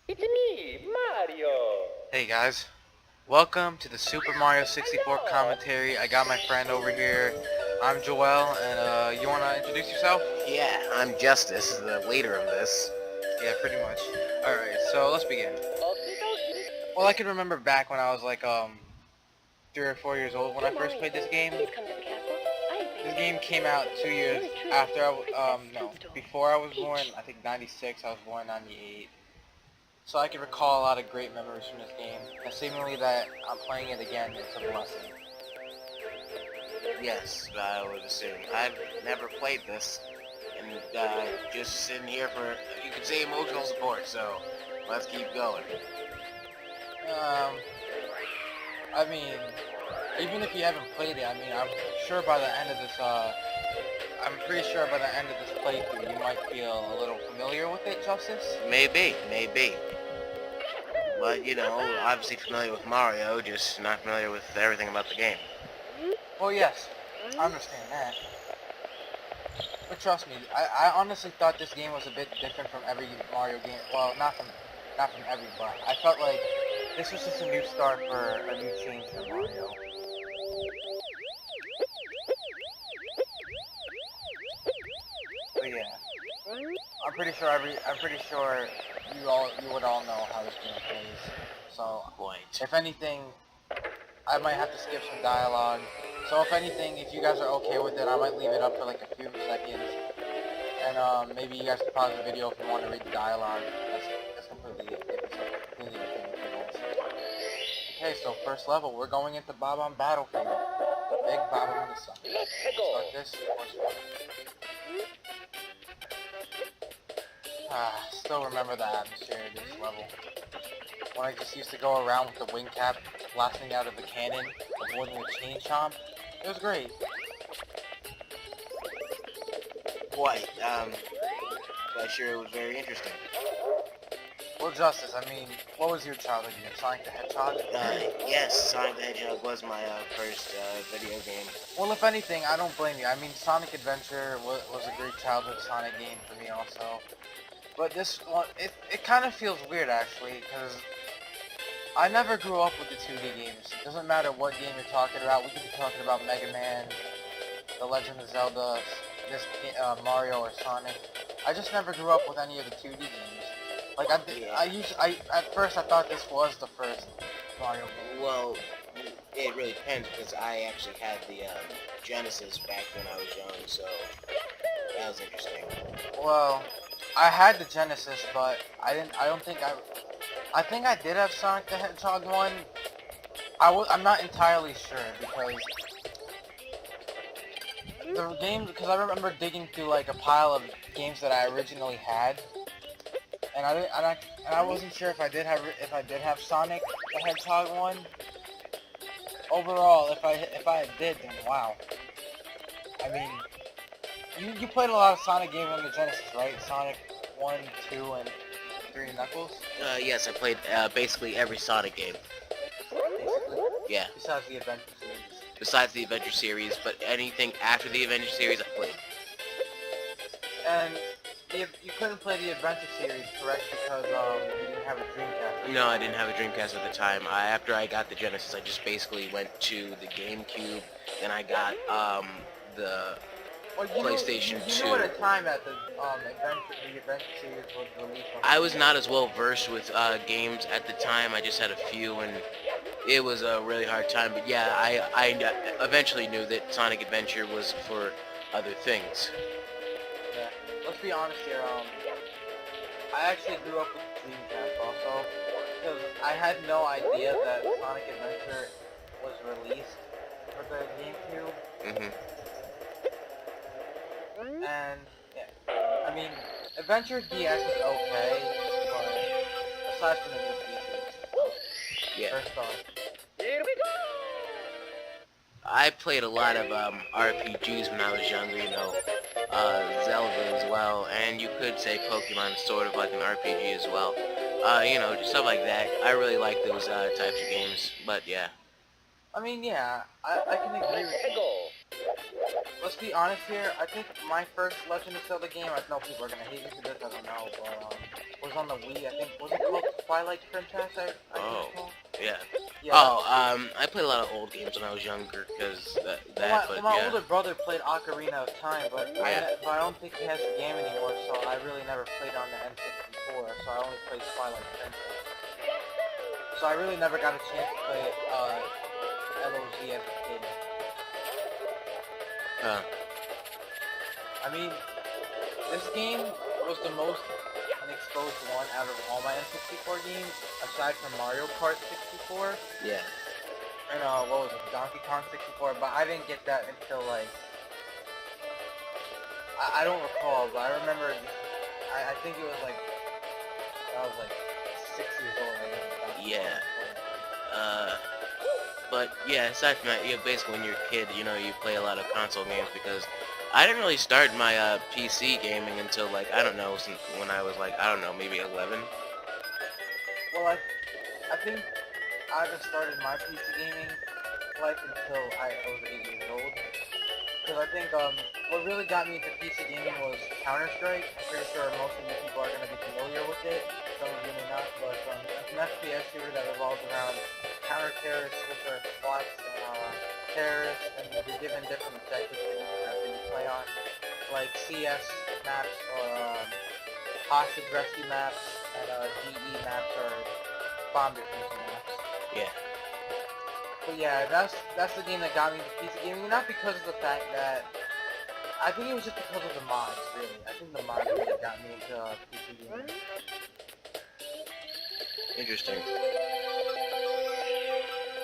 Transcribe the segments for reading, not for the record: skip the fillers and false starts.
It's me, Mario. Hey guys, welcome to the Super Mario 64 commentary. I got my friend over here. I'm Joel, and you wanna introduce yourself? Yeah, I'm Justice, the leader of this. Yeah, pretty much. Alright, so let's begin. Well, I can remember back when I was like 3 or 4 years old when I first played this game. This game came out 2 years after before I was born. I think 96. I was born in 98. So I can recall a lot of great memories from this game, and seemingly that I'm playing it again is a blessing. Yes, I would assume. I've never played this, and just sitting here for, you could say, emotional support, so let's keep going. I mean, even if you haven't played it, I mean, I'm sure by the end of this, I'm pretty sure by the end of this playthrough, you might feel a little familiar with it, Justice? Maybe. But, you know, obviously familiar with Mario, just not familiar with everything about the game. Well, yes, I understand that. But trust me, I honestly thought this game was a bit different from every Mario game. Well, not from every, but I felt like this was just a new start for a new change for Mario. But yeah, I'm pretty sure you would all know how this game plays. So, if anything, I might have to skip some dialogue. So if anything, if you guys are okay with it, I might leave it up for like a few seconds. And maybe you guys can pause the video if you want to read the dialogue. That's completely okay with you guys. Okay, so first level, we're going into Bob-omb Battlefield. Big Bob-omb in the sun. Start this course one. Still remember the atmosphere of this level. When I just used to go around with the wing cap blasting out of the cannon, avoiding the chain chomp. It was great. Quite, but sure it was very interesting. Well, Justice, I mean, what was your childhood game? Sonic the Hedgehog? Yes, Sonic the Hedgehog was my first video game. Well, if anything, I don't blame you. I mean, Sonic Adventure was a great childhood Sonic game for me also. But this one, it kind of feels weird actually, because I never grew up with the 2D games. It doesn't matter what game you're talking about. We could be talking about Mega Man, The Legend of Zelda, Mario or Sonic. I just never grew up with any of the 2D games. Like at first I thought this was the first Mario game. Well, it really depends because I actually had the Genesis back when I was young, so that was interesting. Well, I had the Genesis, but I think I did have Sonic the Hedgehog 1. I'm not entirely sure because the game, because I remember digging through like a pile of games that I originally had, and I wasn't sure if I did have Sonic the Hedgehog 1. Overall, if I did, then wow. I mean, you played a lot of Sonic games on the Genesis, right? Sonic 1, 2, and 3 Knuckles? Yes, I played basically every Sonic game. Basically? Yeah. Besides the Adventure series. Besides the Adventure series, but anything after the Adventure series I played. And you couldn't play the Adventure series, correct? Because you didn't have a Dreamcast. No, I didn't have a Dreamcast at the time. After I got the Genesis, I just basically went to the GameCube, then I got the PlayStation 2. You knew at the time that the Adventure series was released. I was not as well versed with games at the time. I just had a few, and it was a really hard time. But yeah, I eventually knew that Sonic Adventure was for other things. Yeah. Let's be honest here. I actually grew up with the Dreamcast also, because I had no idea that Sonic Adventure was released for the GameCube. And yeah, I mean, Adventure DS is okay, but aside from the new features, Yeah. first off. Here we go. I played a lot of RPGs when I was younger, you know, Zelda as well, and you could say Pokemon is sort of like an RPG as well. You know, just stuff like that. I really like those types of games, but yeah. I mean, yeah, I can agree with you. let's be honest here. I think my first Legend of Zelda game, I know people are gonna hate me for this, I don't know, but was on the Wii. I think was it called Twilight Princess? I think it's called. Yeah. Yeah. Oh, I played a lot of old games when I was younger, because Well, my yeah. older brother played Ocarina of Time, but I don't think he has the game anymore, so I really never played on the N64, so I only played Twilight Princess. So I really never got a chance to play LOZ as a kid. I mean, this game was the most unexposed one out of all my N64 games, aside from Mario Kart 64. Yeah. And what was it, Donkey Kong 64, but I didn't get that until like, I don't recall, but I remember, I think it was like, I was like 6 years old. Yeah. But yeah, aside from that, basically when you're a kid, you play a lot of console games, because I didn't really start my PC gaming until like, I don't know, when I was like, I don't know, maybe 11. Well, I think I haven't started my PC gaming life until I was 8 years old. Because I think what really got me into PC gaming was Counter-Strike. I'm pretty sure most of you people are going to be familiar with it. Some of you may not, but it's an FPS shooter that revolves around counter-terrorists, which are SWATs and terrorists, and you're given different objectives that you play on, like CS maps or hostage rescue maps, and DE maps or bomb defusing maps. Yeah. But yeah, that's the game that got me into PC gaming, not because of the fact that, I think it was just because of the mods, really. I think the mods really got me into PC gaming. Interesting.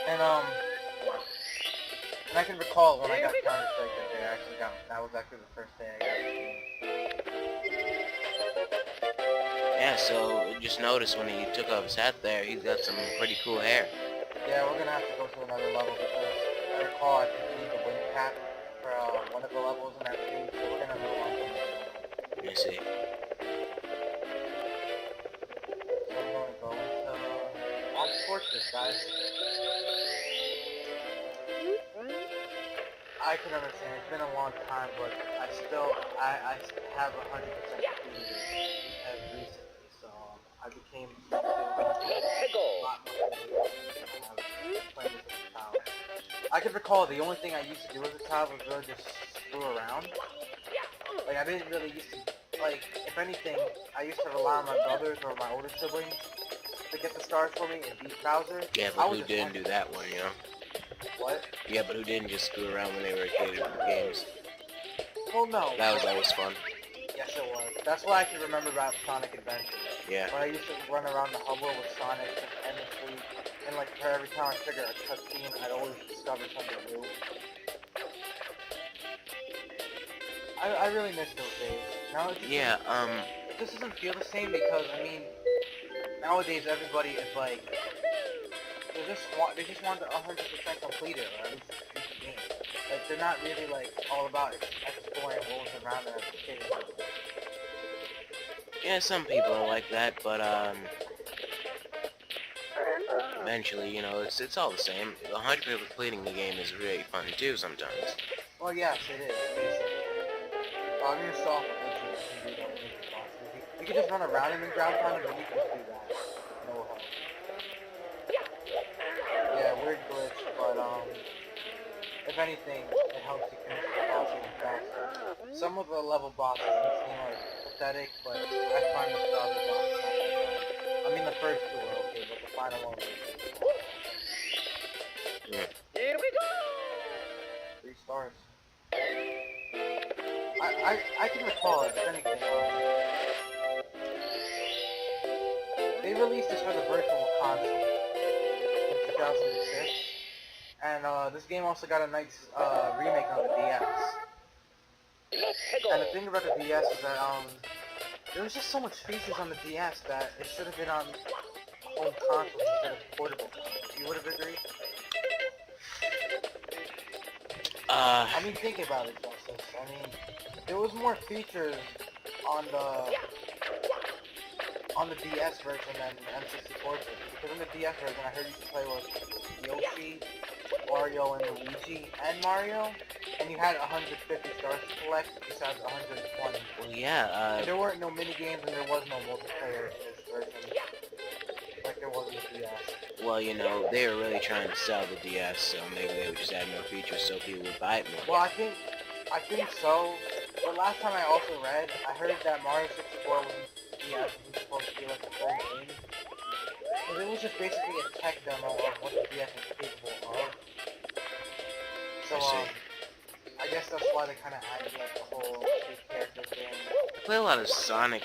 And I can recall when I got Counter-Strike that day, that was actually the first day I got the game. Yeah, so just notice when he took off his hat there, he's got some pretty cool hair. Yeah, we're gonna have to go to another level because I recall I think you need the wing cap for one of the levels in that game, so we're gonna move on to another level. Let me see. So I'm gonna go into Fortress, guys. I can understand, it's been a long time, but I have 100% completed it as recently, so I became a lot more playing this as a child. I can recall the only thing I used to do as a child was really just screw around. Like, I didn't really used to, like, if anything, I used to rely on my brothers or my older siblings to get the stars for me and beat Bowser. Yeah, but who didn't do that one, What? Yeah, but who didn't just screw around when they were a kid in the games? Well, no. That was always fun. Yes, it was. That's what I can remember about Sonic Adventure. Yeah. When I used to run around the hubble with Sonic just endlessly, and like for every time I trigger a cutscene, I'd always discover something new. I really miss those days. Now it just doesn't feel the same because, I mean, nowadays everybody is like, they just want to 100% complete it, or at least beat the game. Like, they're not really like all about exploring what was around them as a kid. Yeah, some people are like that, but eventually, it's all the same. 100% completing the game is really fun too sometimes. Well, yes, it is. Basically. I'm gonna stall for glitches. You can do that. You can just run around and then ground pound, and then you can just do that. No help. Yeah, weird glitch, but if anything, it helps you finish the boss even faster. Some of the level bosses seem like pathetic, but I find the other bosses not that bad. I mean, the first two were okay, but the final one was Yeah. Here we go! 3 stars. I can recall it, if anything, they released this for the virtual console in 2006, and this game also got a nice remake on the DS. And the thing about the DS is that there was just so much features on the DS that it should have been on home console instead of portable console. You would have agreed? I mean, think about it, Justice. I mean, there was more features on the DS version than the N64 version. Because in the DS version, I heard you could play with Yoshi, Wario, and Luigi, and Mario. and you had 150 stars to collect besides 120. Well, yeah, And there weren't no mini games and there was no multiplayer in this version, like there was in the DS. well, you know, they were really trying to sell the DS, so maybe they would just add more features so people would buy it more. Well, I think so. But last time I also read, I heard that Mario 64 wasn't supposed to be like a full game. Because it was just basically a tech demo of what the DS is capable of. So, I see. I guess that's why they kind of added like the whole big character thing. I play a lot of Sonic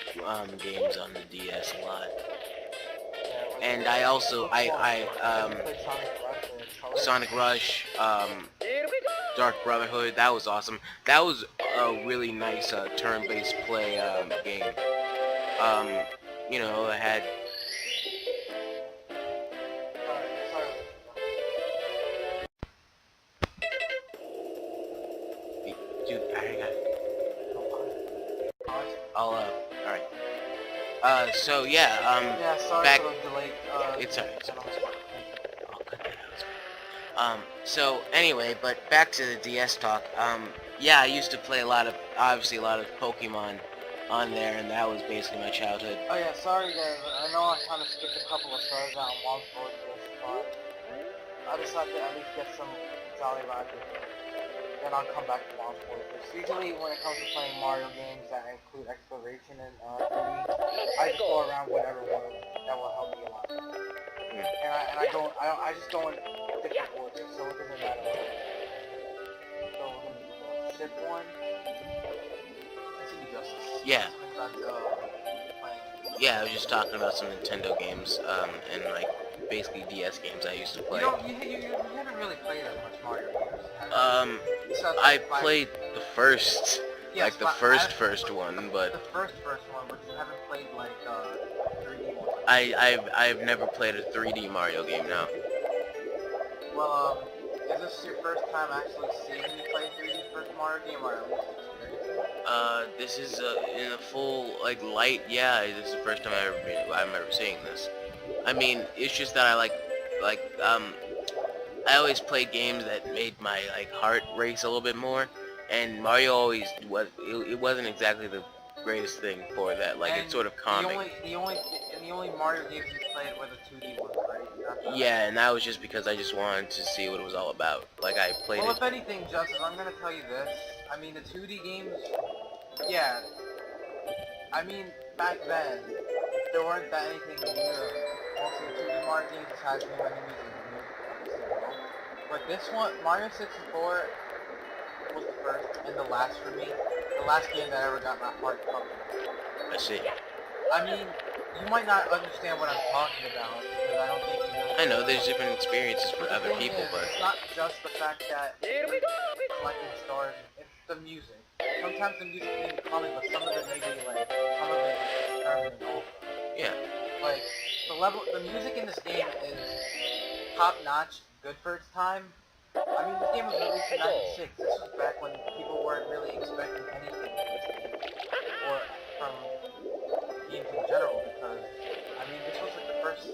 games on the DS a lot. Yeah, like, And I also, Have you played Sonic Sonic Rush or Color? Rush, Here we go! Dark Brotherhood, that was awesome. That was a really nice turn-based play game. You know, it had... Sorry. Dude, I got... I'll, alright. So yeah, Yeah, sorry back... for the delay. It's alright, it's alright. I'll cut that out. So anyway, but back to the DS talk. Yeah, I used to play obviously a lot of Pokemon on there, and that was basically my childhood. Oh yeah, sorry guys, I know I kind of skipped a couple of stars out on Wild Fortress, but I decided to at least get some Jolly Roger. Then I'll come back to Wild Fortress. Usually when it comes to playing Mario games that include exploration and 3D, I just go around whatever world that will help me a lot. And I just go in different orders, so it doesn't matter. So we're gonna do the ship one. Yeah. Playing. Yeah, I was just talking about some Nintendo games, and like basically DS games I used to play. You haven't really played as much Mario games, have you? Besides I like five- played the first, Yes, like the but first one, but the first one, but you haven't played like 3D one. I've never played a 3D Mario game now. Well, is this your first time actually seeing me play 3D first Mario game, or at least experiencing it? This is in a full like light. Yeah, this is the first time I'm ever seeing this. I mean, it's just that I I always played games that made my like heart race a little bit more, and Mario always was. It wasn't exactly the greatest thing for that. Like, it's sort of calming. The only Mario games you played were the 2D ones, right? Yeah, and that was just because I just wanted to see what it was all about. Like, I played Well, it. if anything, Justice, I'm gonna tell you this. I mean, the 2D games, yeah. I mean, back then, there weren't that anything new. Mostly the 2D Mario games had new enemies and new obviously. But this one, Mario 64 was the first and the last for me. The last game that ever got my heart pumping. I see. I mean, you might not understand what I'm talking about, because I don't think you really... I know there's different experiences for But the other thing people, is, but it's not just the fact that Here we go! collecting stars, it's the music. Sometimes the music may be calming, but some of it may be like, some of it is disturbing also. yeah. Like, the music in this game is top-notch, good for its time. I mean, this game was released in '96. This was back when people weren't really expecting anything from this game, or from games in general, because, I mean, this was like the first,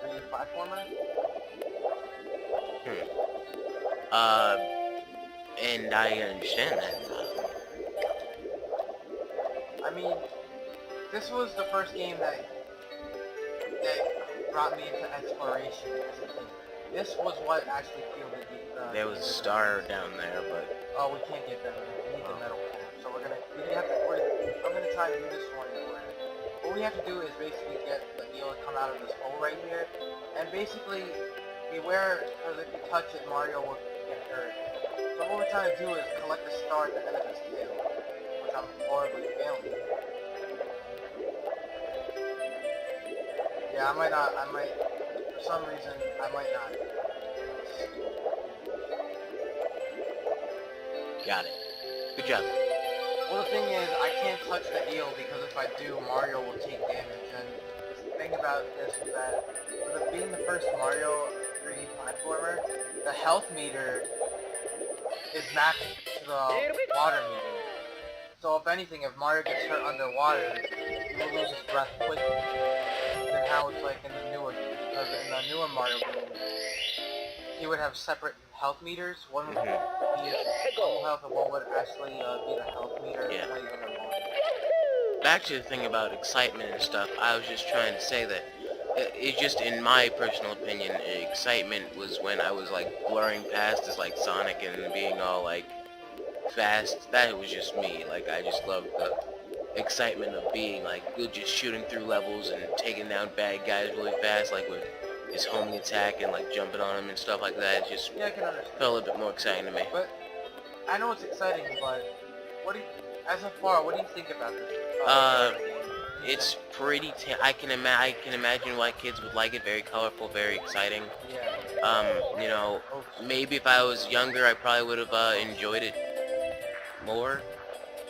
3D platformer? And I understand that. I mean, this was the first game that brought me into exploration as a kid. This was what actually fueled the There was a star down there, but oh, we can't get that. We need the metal cap. So I'm gonna try and do this one. What we have to do is basically get the eel to come out of this hole right here, and basically beware, because if you touch it, Mario will get hurt. So what we're trying to do is collect the star at the end of his tail, which I'm horribly failing. Yeah, for some reason, I might not. got it. Good job. Well, the thing is, I can't touch the eel because if I do, Mario will take damage. And the thing about this is that, with it being the first Mario 3D platformer, the health meter is mapped to the water meter. So if anything, if Mario gets hurt underwater, he will lose his breath quickly than how it's like in the newer games. Because in the newer Mario games, he would have separate health meters. One would Mhm. be normal health, and one would actually be the health meter. Yeah. How you gonna roll. Back to the thing about excitement and stuff, I was just trying to say that it just, in my personal opinion, excitement was when I was like blurring past as like Sonic and being all like fast. That was just me. Like I just loved the excitement of being like good, just shooting through levels and taking down bad guys really fast, like with his homing attack and like jumping on him and stuff like that. It just Yeah, I can understand. felt a little bit more exciting to me. But I know it's exciting, but what do you, as of far, what do you think about this? It's pretty. I can imagine why kids would like it. Very colorful, very exciting. Yeah. You know, maybe if I was younger, I probably would have enjoyed it more.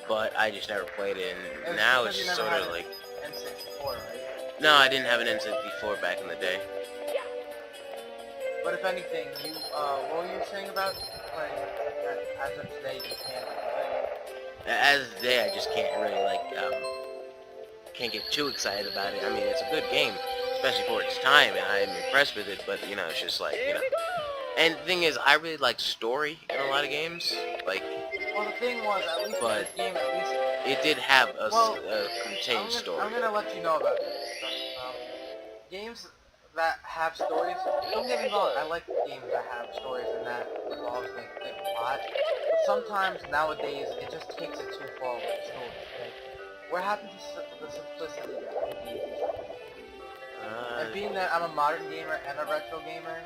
But I just never played it, and And now because it's you just never sort had of like. N64, right? No, I didn't have an N64 back in the day. But if anything, you, what were you saying about, like, as of today, you can't do it? As of today, I just can't really like can't get too excited about it. I mean, it's a good game, especially for its time, and I'm impressed with it. But you know, it's just like And the thing is, I really like story in a lot of games. Like, Well, the thing was, at least in But this game, at least... it did have a, Well, contained story. I'm gonna let you know about this. Games that have stories, don't get me wrong, I like games that have stories and that involves, like, the plot. But sometimes, nowadays, it just takes it too far with the story. Like, what happened to the simplicity that can be these days? And being that I'm a modern gamer and a retro gamer,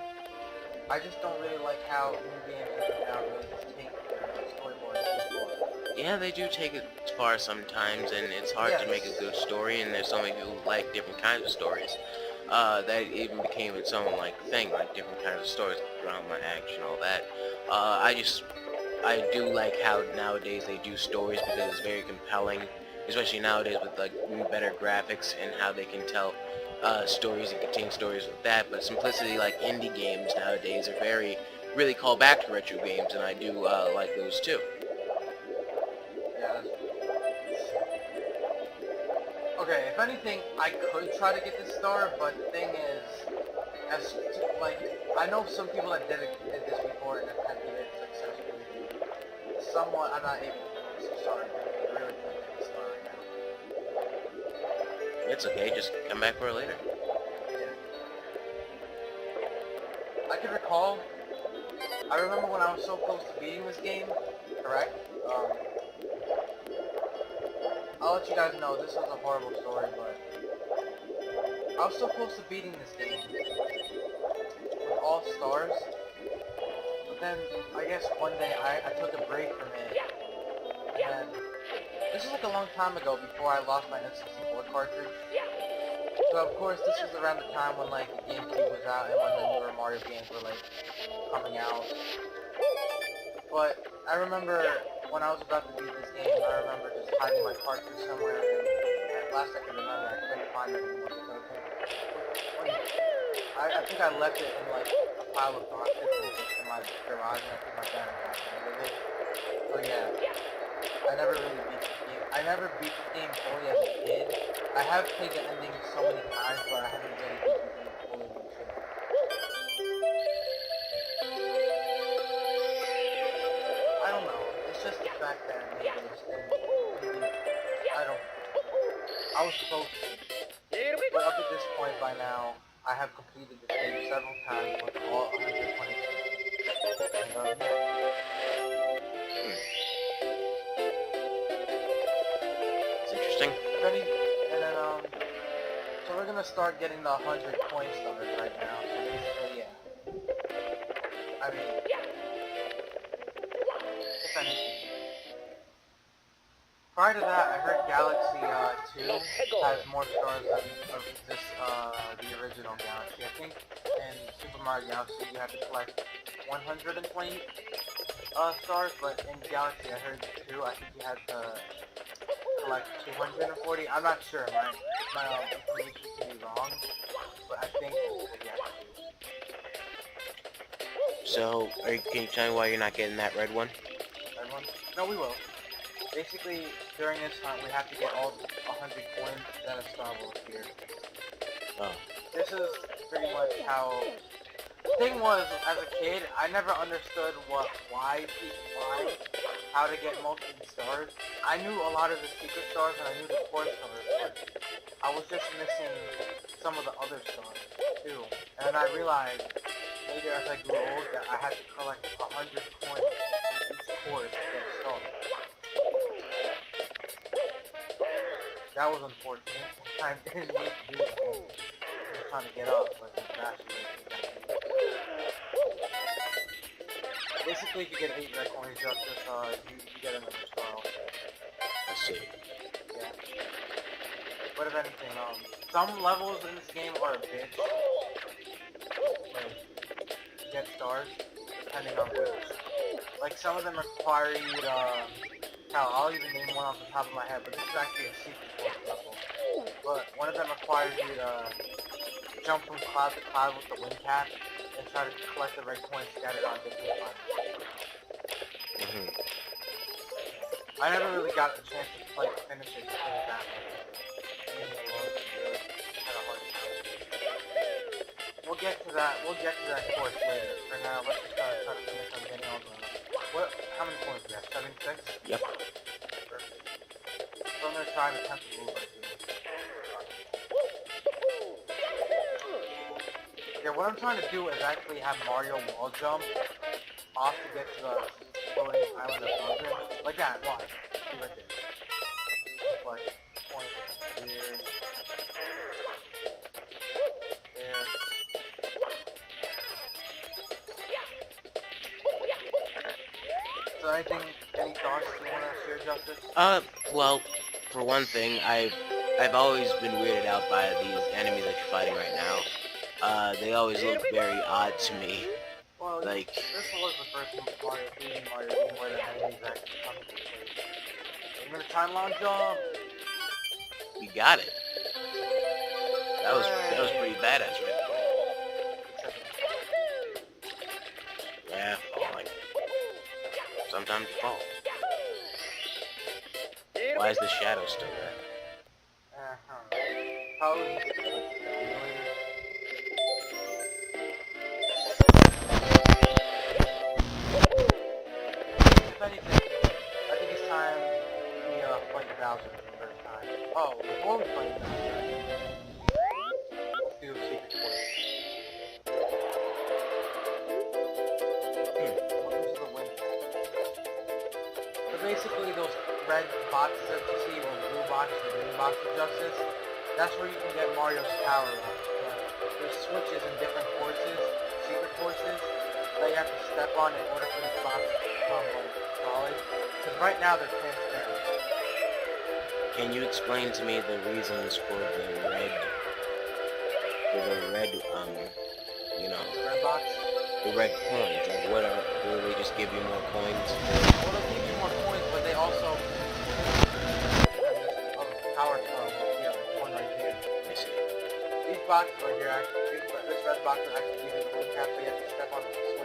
I just don't really like how new games now really just take their storyboard too far. Yeah, they do take it far sometimes, and it's hard to make a good story, and there's so many people who like different kinds of stories. That even became its own, like, thing, like, different kinds of stories, like drama, action, all that. I do like how nowadays they do stories because it's very compelling, especially nowadays with, like, better graphics and how they can tell stories and contain stories with that. But simplicity, like indie games nowadays, are really call back to retro games, and I do like those too. Yeah, okay, if anything, I could try to get this star, but the thing is, like, I know some people that did this before and attempted it successfully. Somewhat, I'm not able to, so sorry, I really can't get this star right now. It's okay, just come back for it later. Yeah. I can recall, I remember when I was so close to beating this game, correct? I'll let you guys know, this was a horrible story, but I was so close to beating this game with all stars, but then I guess one day I took a break from it, and this is like a long time ago before I lost my N64 cartridge. So of course this was around the time when like GameCube was out and when the newer Mario games were like coming out. But I remember when I was about to beat this game, I remember just hiding my cartridge somewhere, and at last I can remember I couldn't find it anymore. So I think I left it in like a pile of boxes in my garage, and I think my dad got rid of it. So yeah, I never really beat this game. I never beat this game fully as a kid. I have played the ending so many times, but I haven't really beat the game fully as a kid. I don't know. It's just the fact that maybe it's maybe I was close to it. But up at this point by now, I have completed the game several times with all 120 and yeah. It's interesting. Ready? And then so we're gonna start getting the 100 coin stars right now. So basically, yeah. I mean, if anything. Prior to that, I heard Galaxy 2 has more stars than the original Galaxy. I think in Super Mario Galaxy you have to collect 120 stars, but in Galaxy I heard 2, I think you had to collect 240. I'm not sure, my information could be wrong, but I think that's what you have to do. So, can you tell me why you're not getting that red one? Red one? No, we will. Basically, during this time, we have to get all 100 coins, then a star will appear. Oh. This is pretty much how The thing was, as a kid, I never understood how to get most of the stars. I knew a lot of the secret stars and I knew the core stars, but I was just missing some of the other stars too. And then I realized later as I grew old that I had to collect 100 coins in each course to get a star. That was unfortunate. I didn't need to do that. I was trying to get up, but then faster. Basically, if you get 8 red coins, you get another star. I see. Yeah. But if anything, some levels in this game are a bitch. Like, to get stars, depending on which. Like, some of them require you to... Hell, I'll even name one off the top of my head, but this is actually a secret course level. But one of them requires you to jump from cloud to cloud with the wind cap and try to collect the red coins scattered on different clouds. I never really got a chance to finish it because of that. Had a hard time. We'll get to that course later. For now, let's just try to finish on getting all the... How many points do we have? 76? Yep. Perfect. So I'm gonna try to attempt to move right here. Yeah, what I'm trying to do is actually have Mario wall jump off to get to the floating island above him. Like that, watch. See right there. Like, point here. There. So any thoughts you want to share, Justice? Well, for one thing, I've always been weirded out by these enemies that you're fighting right now. They always look very odd to me. Well, Like, this was the first Mario 3D Mario game where the enemies actually come into play. I'm gonna timeline jump! you got it. That was pretty badass, right? Yeah, falling. Sometimes you fall. Why is the shadow still there? Probably. If anything, I think it's time we fight Bowser for the first time. Oh, before we fight Bowser, let's do a secret quest. Welcome to the wind. So basically, those red boxes that you see, or blue boxes, or green boxes, Justice, that's where you can get Mario's power up. There's switches in different courses, secret courses, that you have to step on in order for these boxes to become solid. Because right now they're transparent. Can you explain to me the reasons for the red, you know, Red box. the red coins? Like, what are, do they just give you more coins? Well, they'll give you more coins, but they also power from here, like one right here. I see. These boxes right here, actually, this red box will actually give you the wind cap, so you have to step on the switch